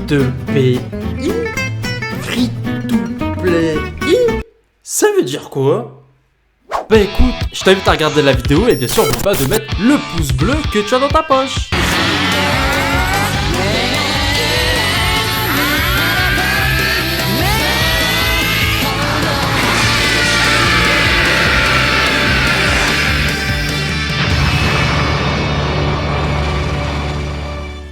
F2PI Free to Play. Ça veut dire quoi? Bah écoute, je t'invite à regarder la vidéo et bien sûr n'oublie pas de mettre le pouce bleu que tu as dans ta poche.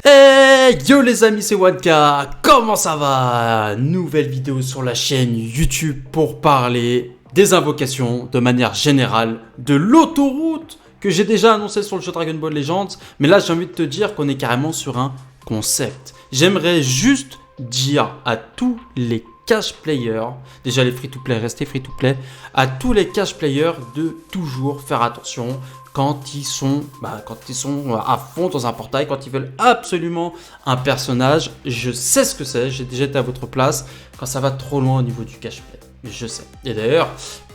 Hey yo les amis, c'est Wanka, comment ça va? Nouvelle vidéo sur la chaîne YouTube pour parler des invocations de manière générale, de l'autoroute que j'ai déjà annoncé sur le jeu Dragon Ball Legends. Mais là j'ai envie de te dire qu'on est carrément sur un concept. J'aimerais juste dire à tous les cash players, déjà les free to play, restez free to play, à tous les cash players de toujours faire attention quand ils sont à fond dans un portail, quand ils veulent absolument un personnage. Je sais ce que c'est, j'ai déjà été à votre place, quand ça va trop loin au niveau du cash play, je sais. Et d'ailleurs,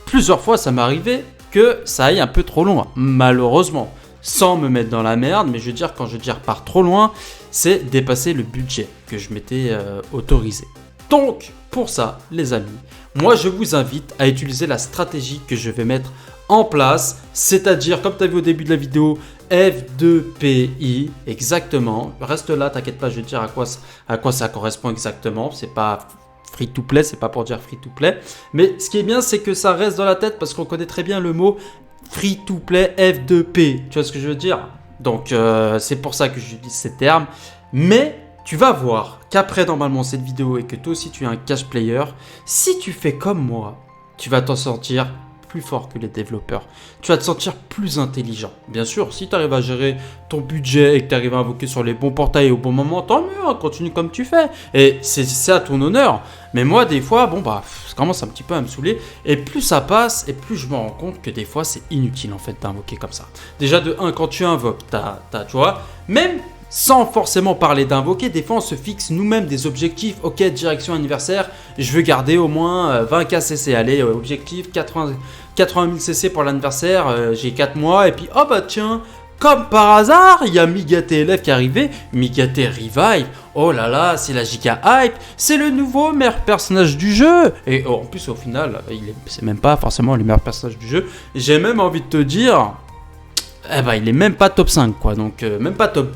plusieurs fois ça m'est arrivé que ça aille un peu trop loin, malheureusement. Sans me mettre dans la merde, mais je veux dire, quand je dis par trop loin, c'est dépasser le budget que je m'étais autorisé. Donc, pour ça, les amis, moi je vous invite à utiliser la stratégie que je vais mettre en place, c'est-à-dire, comme tu as vu au début de la vidéo, F2PI, exactement. Reste là, t'inquiète pas, je vais te dire à quoi ça correspond exactement. C'est pas free to play, c'est pas pour dire free to play. Mais ce qui est bien, c'est que ça reste dans la tête parce qu'on connaît très bien le mot free to play F2P. Tu vois ce que je veux dire? Donc, c'est pour ça que j'utilise ces termes. Mais tu vas voir qu'après normalement cette vidéo et que toi aussi tu es un cash player, si tu fais comme moi, tu vas t'en sortir plus fort que les développeurs. Tu vas te sentir plus intelligent. Bien sûr, si tu arrives à gérer ton budget et que tu arrives à invoquer sur les bons portails au bon moment, tant mieux, hein, continue comme tu fais. Et c'est à ton honneur. Mais moi, des fois, ça commence un petit peu à me saouler. Et plus ça passe, et plus je me rends compte que des fois, c'est inutile en fait d'invoquer comme ça. Déjà de 1, quand tu invoques, tu vois, même sans forcément parler d'invoquer, des fois on se fixe nous-mêmes des objectifs. Ok, direction anniversaire, je veux garder au moins 20K CC. Allez, objectif 80 000 CC pour l'anniversaire, j'ai 4 mois. Et puis, oh bah tiens, comme par hasard, il y a Migate LF qui est arrivé. Migate Revive, oh là là, c'est la giga hype. C'est le nouveau meilleur personnage du jeu. Et en plus, au final, c'est même pas forcément le meilleur personnage du jeu. J'ai même envie de te dire, il est même pas top 5, quoi. Donc, même pas top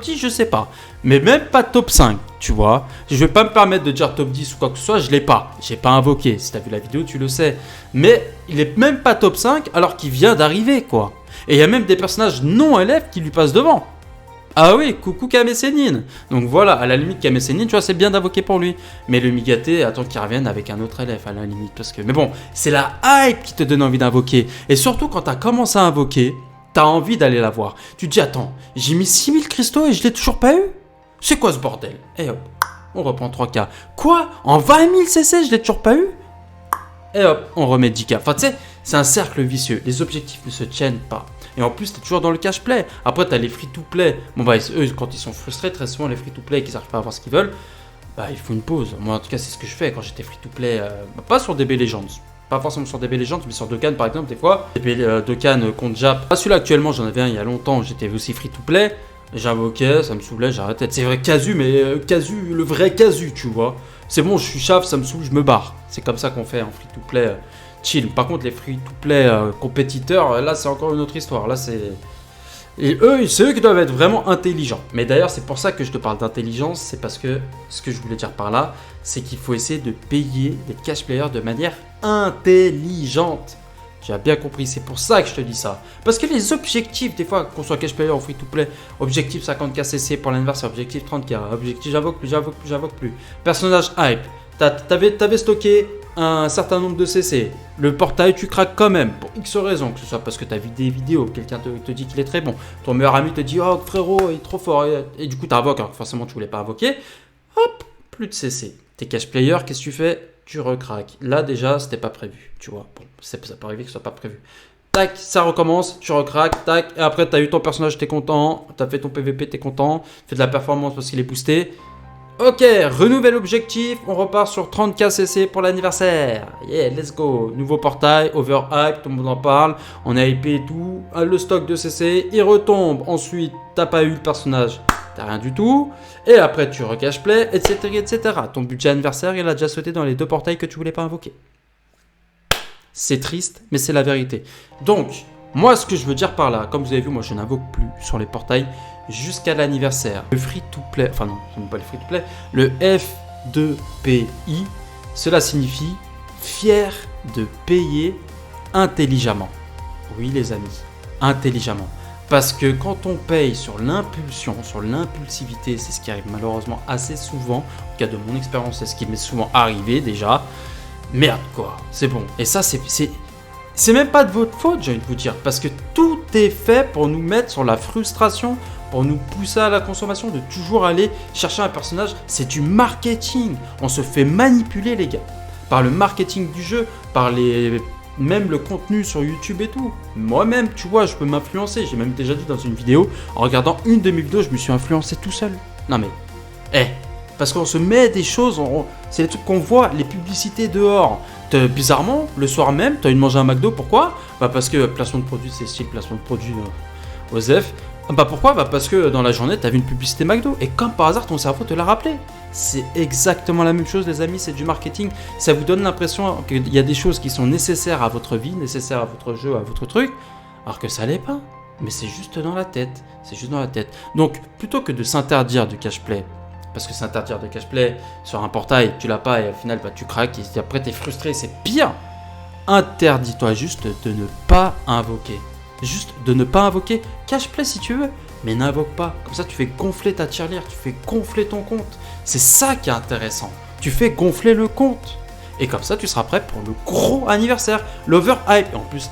10, je sais pas, mais même pas top 5, tu vois. Je vais pas me permettre de dire top 10 ou quoi que ce soit, je l'ai pas. J'ai pas invoqué. Si tu as vu la vidéo, tu le sais. Mais il est même pas top 5 alors qu'il vient d'arriver, quoi. Et il y a même des personnages non LF qui lui passent devant. Ah oui, coucou Kame Sennin. Donc voilà, à la limite, Kame Sennin, tu vois, c'est bien d'invoquer pour lui. Mais le Migate, attends qu'il revienne avec un autre LF à la limite. Mais bon, c'est la hype qui te donne envie d'invoquer. Et surtout quand tu as commencé à invoquer, t'as envie d'aller la voir. Tu te dis, attends, j'ai mis 6000 cristaux et je l'ai toujours pas eu? C'est quoi ce bordel? Et hop, on reprend 3K. Quoi? En 20 000 CC, je l'ai toujours pas eu? Et hop, on remet 10K. Enfin, tu sais, c'est un cercle vicieux. Les objectifs ne se tiennent pas. Et en plus, t'es toujours dans le cash play. Après, t'as les free to play. Bon, eux, quand ils sont frustrés, très souvent, les free to play, qu'ils n'arrivent pas à avoir ce qu'ils veulent, il faut une pause. Moi, en tout cas, c'est ce que je fais quand j'étais free to play. Pas sur DB Legends. Pas forcément sur DB Legends, mais sur Dokkan par exemple, des fois. DB Dokkan contre Jap. Pas celui-là actuellement, j'en avais un il y a longtemps, j'étais aussi free to play. J'invoquais, ça me saoulait, j'arrêtais. C'est vrai, Casu, mais Casu, le vrai Casu, tu vois. C'est bon, je suis chave, ça me saoule, je me barre. C'est comme ça qu'on fait en free to play chill. Par contre, les free to play compétiteurs, là, c'est encore une autre histoire. Là, c'est. Et eux, c'est eux qui doivent être vraiment intelligents. Mais d'ailleurs, c'est pour ça que je te parle d'intelligence. C'est parce que ce que je voulais dire par là, c'est qu'il faut essayer de payer des cash players de manière intelligente. Tu as bien compris, c'est pour ça que je te dis ça. Parce que les objectifs, des fois, qu'on soit cash player ou free to play, objectif 50K CC pour l'anniversaire, objectif 30K, objectif j'invoque plus. Personnage hype, t'avais stocké un certain nombre de CC. Le portail, tu craques quand même, pour X raisons, que ce soit parce que tu as vu des vidéos, quelqu'un te dit qu'il est très bon, ton meilleur ami te dit, oh frérot, il est trop fort, et du coup tu invoques, alors que forcément tu voulais pas invoquer, hop, plus de CC. T'es cash player, qu'est-ce que tu fais? Tu recraques. Là déjà, c'était pas prévu, tu vois. Bon, ça peut arriver que ce soit pas prévu. Tac, ça recommence, tu recraques, tac, et après t'as eu ton personnage, t'es content, t'as fait ton PVP, t'es content, fais de la performance parce qu'il est boosté. Ok, renouvelle objectif, on repart sur 30K CC pour l'anniversaire. Yeah, let's go. Nouveau portail, overhype, tout le monde en parle. On a hypé et tout. Le stock de CC, il retombe. Ensuite, t'as pas eu le personnage. t'as rien du tout. Et après, tu recash play, etc., etc. Ton budget anniversaire, il a déjà sauté dans les 2 portails que tu voulais pas invoquer. C'est triste, mais c'est la vérité. Donc, moi, ce que je veux dire par là, comme vous avez vu, moi, je n'invoque plus sur les portails jusqu'à l'anniversaire. Le free-to-play, enfin non, ce n'est pas le free-to-play, le F2PI, cela signifie fier de payer intelligemment. Oui, les amis, intelligemment. Parce que quand on paye sur l'impulsion, sur l'impulsivité, c'est ce qui arrive malheureusement assez souvent, en cas de mon expérience, c'est ce qui m'est souvent arrivé déjà. Merde quoi, c'est bon. Et ça, c'est même pas de votre faute, j'ai envie de vous dire, parce que tout est fait pour nous mettre sur la frustration, pour nous pousser à la consommation, de toujours aller chercher un personnage. C'est du marketing. On se fait manipuler, les gars, par le marketing du jeu, par même le contenu sur YouTube et tout. Moi-même, tu vois, je peux m'influencer. J'ai même déjà dit dans une vidéo, en regardant une de mes vidéos, je me suis influencé tout seul. Non mais, parce qu'on se met des choses, c'est les trucs qu'on voit, les publicités dehors. Bizarrement, le soir même, tu as envie de manger un McDo, pourquoi ? Bah parce que placement de produit, c'est style placement de produit OSEF. Bah pourquoi ? Bah parce que dans la journée, tu as vu une publicité McDo. Et comme par hasard, ton cerveau te l'a rappelé. C'est exactement la même chose, les amis, c'est du marketing. Ça vous donne l'impression qu'il y a des choses qui sont nécessaires à votre vie, nécessaires à votre jeu, à votre truc, alors que ça l'est pas. Mais c'est juste dans la tête. C'est juste dans la tête. Donc, plutôt que de s'interdire du cash play, parce que s'interdire de cash play sur un portail, tu l'as pas et au final, bah, tu craques et après, tu es frustré, c'est pire. Interdis-toi juste de ne pas invoquer. Juste de ne pas invoquer cash play si tu veux, mais n'invoque pas. Comme ça, tu fais gonfler ta tirelire, tu fais gonfler ton compte. C'est ça qui est intéressant. Tu fais gonfler le compte. Et comme ça, tu seras prêt pour le gros anniversaire, l'overhype. Et en plus,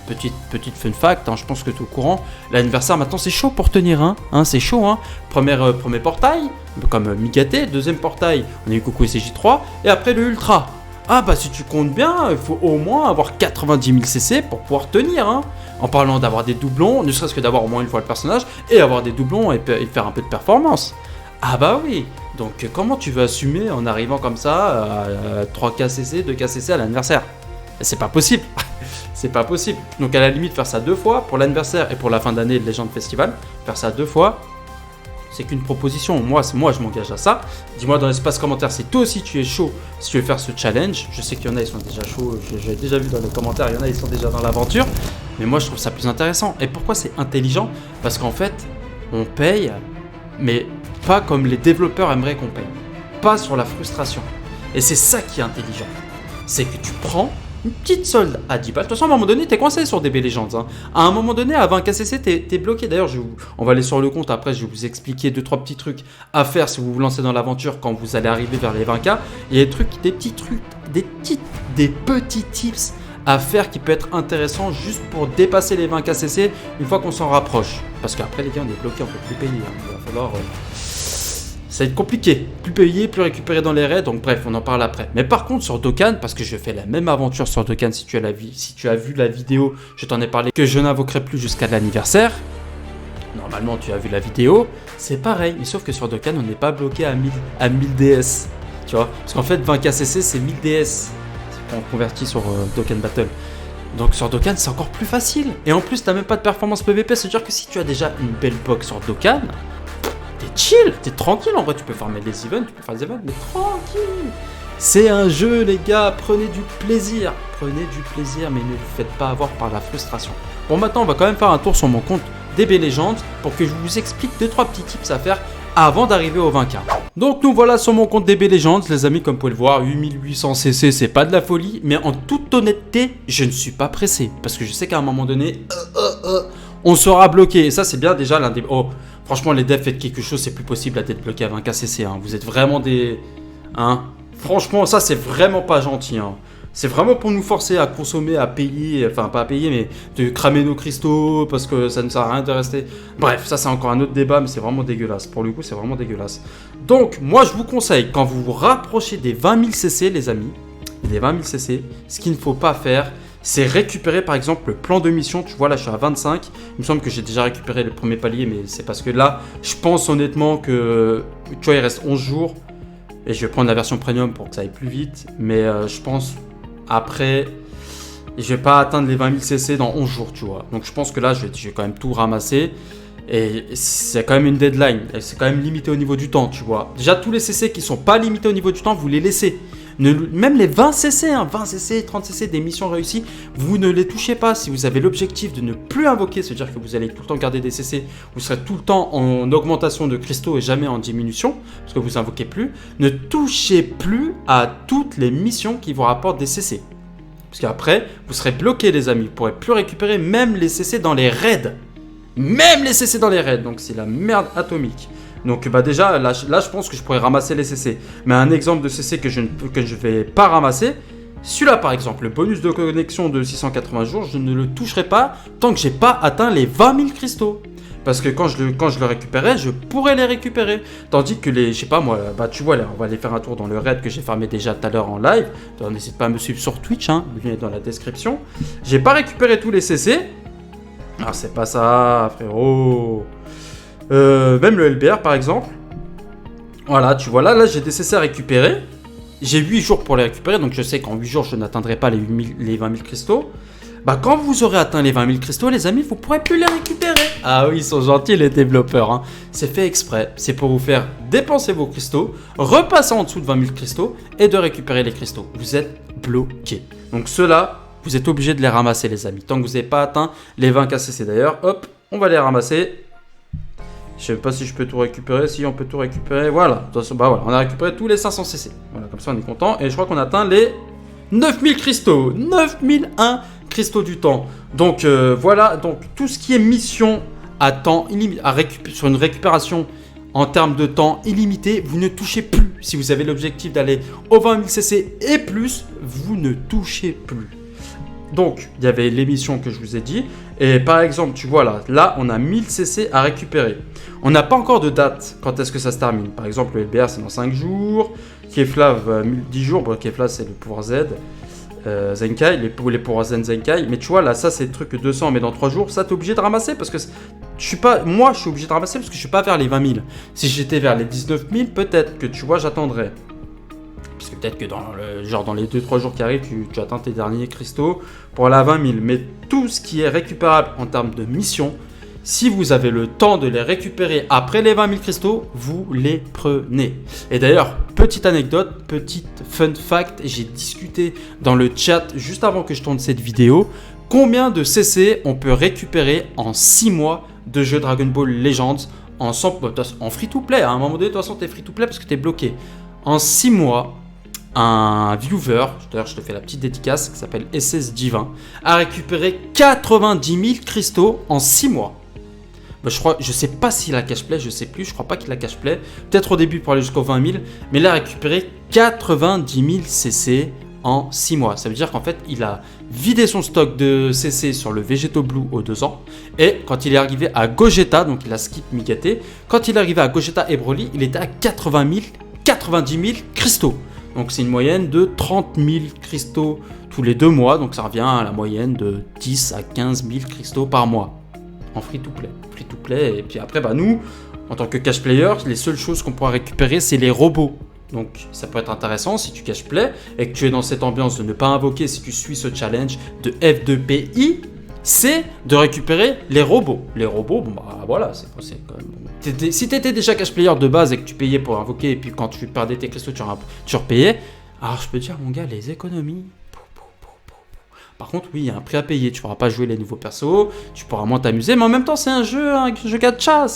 petite fun fact, je pense que tu es au courant, l'anniversaire maintenant c'est chaud pour tenir, c'est chaud. Premier portail, comme Migaté, deuxième portail, on a eu Coucou CJ3, et après le Ultra. Ah bah si tu comptes bien, il faut au moins avoir 90 000 CC pour pouvoir tenir. En parlant d'avoir des doublons, ne serait-ce que d'avoir au moins une fois le personnage, et avoir des doublons et faire un peu de performance. Ah bah oui, donc comment tu veux assumer en arrivant comme ça à 3K CC, 2K CC à l'anniversaire ? C'est pas possible. C'est pas possible. Donc à la limite, faire ça 2 fois pour l'anniversaire et pour la fin d'année de Legend Festival, faire ça 2 fois, c'est qu'une proposition. Moi, je m'engage à ça. Dis-moi dans l'espace commentaire si toi aussi tu es chaud, si tu veux faire ce challenge. Je sais qu'il y en a, ils sont déjà chauds. J'ai déjà vu dans les commentaires, il y en a, ils sont déjà dans l'aventure. Mais moi, je trouve ça plus intéressant. Et pourquoi c'est intelligent ? Parce qu'en fait, on paye, mais pas comme les développeurs aimeraient qu'on paye. Pas sur la frustration. Et c'est ça qui est intelligent. C'est que tu prends une petite solde à 10 balles. De toute façon, à un moment donné, t'es coincé sur DB Legends. À un moment donné, à 20 KCC, t'es bloqué. D'ailleurs, on va aller sur le compte. Après, je vais vous expliquer 2-3 petits trucs à faire si vous vous lancez dans l'aventure quand vous allez arriver vers les 20K. Il y a des petits trucs, des petits tips à faire qui peut être intéressant juste pour dépasser les 20 KCC une fois qu'on s'en rapproche. Parce qu'après, les gars, on est bloqué, on peut plus payer. Il va falloir... Ça va être compliqué, plus payer, plus récupérer dans les raids, donc bref, on en parle après. Mais par contre, sur Dokkan, parce que je fais la même aventure sur Dokkan, si tu as vu la vidéo, je t'en ai parlé, que je n'invoquerai plus jusqu'à l'anniversaire. Normalement, tu as vu la vidéo, c'est pareil, mais sauf que sur Dokkan, on n'est pas bloqué à 1000 DS, tu vois. Parce qu'en fait, 20 KCC, c'est 1000 DS, quand on convertit sur Dokkan Battle. Donc sur Dokkan, c'est encore plus facile. Et en plus, tu n'as même pas de performance PVP, c'est-à-dire que si tu as déjà une belle box sur Dokkan, t'es chill, t'es tranquille en vrai, tu peux farmer des events, mais tranquille. C'est un jeu les gars, prenez du plaisir, mais ne vous faites pas avoir par la frustration. Bon maintenant on va quand même faire un tour sur mon compte DB Legends pour que je vous explique 2-3 petits tips à faire avant d'arriver au 20K. Donc nous voilà sur mon compte DB Legends les amis, comme vous pouvez le voir, 8800 CC c'est pas de la folie, mais en toute honnêteté, je ne suis pas pressé, parce que je sais qu'à un moment donné, on sera bloqué, et ça c'est bien déjà l'un des... Oh, franchement les devs faites quelque chose, c'est plus possible d'être bloqué à 20 KCC, vous êtes vraiment des... Franchement ça c'est vraiment pas gentil, C'est vraiment pour nous forcer à consommer, à payer, enfin pas à payer, mais de cramer nos cristaux parce que ça ne sert à rien de rester. Bref, ça c'est encore un autre débat, mais c'est vraiment dégueulasse. Pour le coup, c'est vraiment dégueulasse. Donc, moi je vous conseille, quand vous vous rapprochez des 20 000 CC, les amis, des 20 000 CC, ce qu'il ne faut pas faire, c'est récupérer par exemple le plan de mission. Tu vois, là je suis à 25. Il me semble que j'ai déjà récupéré le premier palier, mais c'est parce que là, je pense honnêtement que, tu vois, il reste 11 jours. Et je vais prendre la version premium pour que ça aille plus vite. Mais je pense... Après, je vais pas atteindre les 20 000 CC dans 11 jours, tu vois. Donc je pense que là, je vais quand même tout ramasser. Et c'est quand même une deadline, c'est quand même limité au niveau du temps, tu vois. Déjà, tous les CC qui sont pas limités au niveau du temps, vous les laissez. Même les 20 CC, 20 CC, 30 CC des missions réussies, vous ne les touchez pas. Si vous avez l'objectif de ne plus invoquer, c'est-à-dire que vous allez tout le temps garder des CC, vous serez tout le temps en augmentation de cristaux et jamais en diminution, parce que vous invoquez plus, ne touchez plus à toutes les missions qui vous rapportent des CC. Parce qu'après, vous serez bloqué les amis, vous ne pourrez plus récupérer même les CC dans les raids. Même les CC dans les raids, donc c'est la merde atomique. Donc bah déjà, là je pense que je pourrais ramasser les CC. Mais un exemple de CC que je ne vais pas ramasser, celui-là par exemple, le bonus de connexion de 680 jours, je ne le toucherai pas tant que j'ai pas atteint les 20 000 cristaux. Parce que quand je le récupérais, je pourrais les récupérer. Tandis que les, je sais pas moi, bah tu vois, là, on va aller faire un tour dans le raid que j'ai farmé déjà tout à l'heure en live. Donc n'hésite pas à me suivre sur Twitch, hein, le lien est dans la description. J'ai pas récupéré tous les CC. Ah, c'est pas ça, frérot. Même le LBR, par exemple. Voilà, tu vois, là j'ai des CC à récupérer. J'ai 8 jours pour les récupérer, donc je sais qu'en 8 jours, je n'atteindrai pas les 20 000 cristaux. Bah, quand vous aurez atteint les 20 000 cristaux, les amis, vous pourrez plus les récupérer. Ah oui, ils sont gentils, les développeurs. Hein. C'est fait exprès. C'est pour vous faire dépenser vos cristaux, repasser en dessous de 20 000 cristaux et de récupérer les cristaux. Vous êtes bloqués. Donc, ceux-là, vous êtes obligés de les ramasser, les amis. Tant que vous n'avez pas atteint les 20 KCC d'ailleurs, hop, on va les ramasser. Je sais pas si je peux tout récupérer. Si on peut tout récupérer, voilà. Bah voilà, on a récupéré tous les 500 CC. Voilà, comme ça on est content. Et je crois qu'on a atteint les 9000 cristaux. 9001 cristaux du temps. Donc voilà, donc tout ce qui est mission à temps illimité, sur une récupération en termes de temps illimité, vous ne touchez plus. Si vous avez l'objectif d'aller aux 20 000 CC et plus, vous ne touchez plus. Donc, il y avait les missions que je vous ai dit. Et par exemple, tu vois là, on a 1000 CC à récupérer. On n'a pas encore de date quand est-ce que ça se termine. Par exemple, le LBR, c'est dans 5 jours. Keflav, 10 jours. Bon, Keflav, c'est le pouvoir Z. Zenkai, les pouvoirs Zen Zenkai. Mais tu vois, là, ça, c'est le truc 200, mais dans 3 jours, ça, t'es obligé de ramasser parce que moi, je suis obligé de ramasser parce que je suis pas vers les 20 000. Si j'étais vers les 19 000, peut-être que, tu vois, j'attendrais. Parce que peut-être que dans les 2-3 jours qui arrivent, tu atteins tes derniers cristaux pour aller à 20 000. Mais tout ce qui est récupérable en termes de mission, si vous avez le temps de les récupérer après les 20 000 cristaux, vous les prenez. Et d'ailleurs, petite anecdote, petite fun fact, j'ai discuté dans le chat juste avant que je tourne cette vidéo, combien de CC on peut récupérer en 6 mois de jeu Dragon Ball Legends en free-to-play. À un moment donné, de toute façon, tu es free-to-play parce que tu es bloqué. En 6 mois, un viewer, d'ailleurs je te fais la petite dédicace, qui s'appelle SS Divin, a récupéré 90 000 cristaux en 6 mois. Bah, je sais pas s'il a cash play, je sais plus, je crois pas qu'il a cash play. Peut-être au début pour aller jusqu'aux 20 000, mais il a récupéré 90 000 CC en 6 mois. Ça veut dire qu'en fait, il a vidé son stock de CC sur le Vegeto Blue aux 2 ans. Et quand il est arrivé à Gogeta, donc il a skip Migate, quand il est arrivé à Gogeta et Broly, il était à 90 000 cristaux. Donc c'est une moyenne de 30 000 cristaux tous les 2 mois. Donc ça revient à la moyenne de 10 à 15 000 cristaux par mois. En free-to-play. Free-to-play. Et puis après, bah nous, en tant que cash player, les seules choses qu'on pourra récupérer, c'est les robots. Donc ça peut être intéressant si tu cash play et que tu es dans cette ambiance de ne pas invoquer si tu suis ce challenge de F2PI, c'est de récupérer les robots. Les robots, bon bah voilà, c'est quand même... Si tu étais déjà cash player de base et que tu payais pour invoquer et puis quand tu perdais tes cristaux, tu repayais, alors je peux te dire mon gars, les économies... Par contre, oui, il y a un prix à payer. Tu ne pourras pas jouer les nouveaux persos, tu pourras moins t'amuser, mais en même temps, c'est un jeu gacha.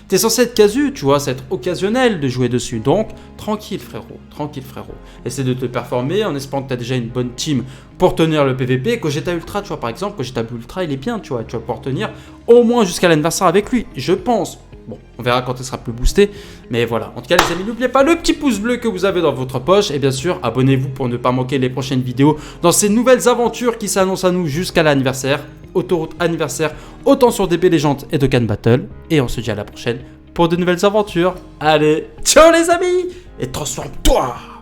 Tu es censé être casu, tu vois, c'est être occasionnel de jouer dessus. Donc, tranquille, frérot, tranquille, frérot. Essaie de te performer en espérant que tu as déjà une bonne team pour tenir le PVP. Gogeta Ultra, tu vois, par exemple, Gogeta Ultra, il est bien, tu vois, tu vas pouvoir tenir au moins jusqu'à l'anniversaire avec lui, je pense. Bon, on verra quand il sera plus boosté. Mais voilà, en tout cas les amis, n'oubliez pas le petit pouce bleu que vous avez dans votre poche. Et bien sûr, abonnez-vous pour ne pas manquer les prochaines vidéos dans ces nouvelles aventures qui s'annoncent à nous jusqu'à l'anniversaire. Autoroute anniversaire, autant sur DB Legends et Dokkan Battle. Et on se dit à la prochaine pour de nouvelles aventures. Allez, ciao les amis et transforme-toi!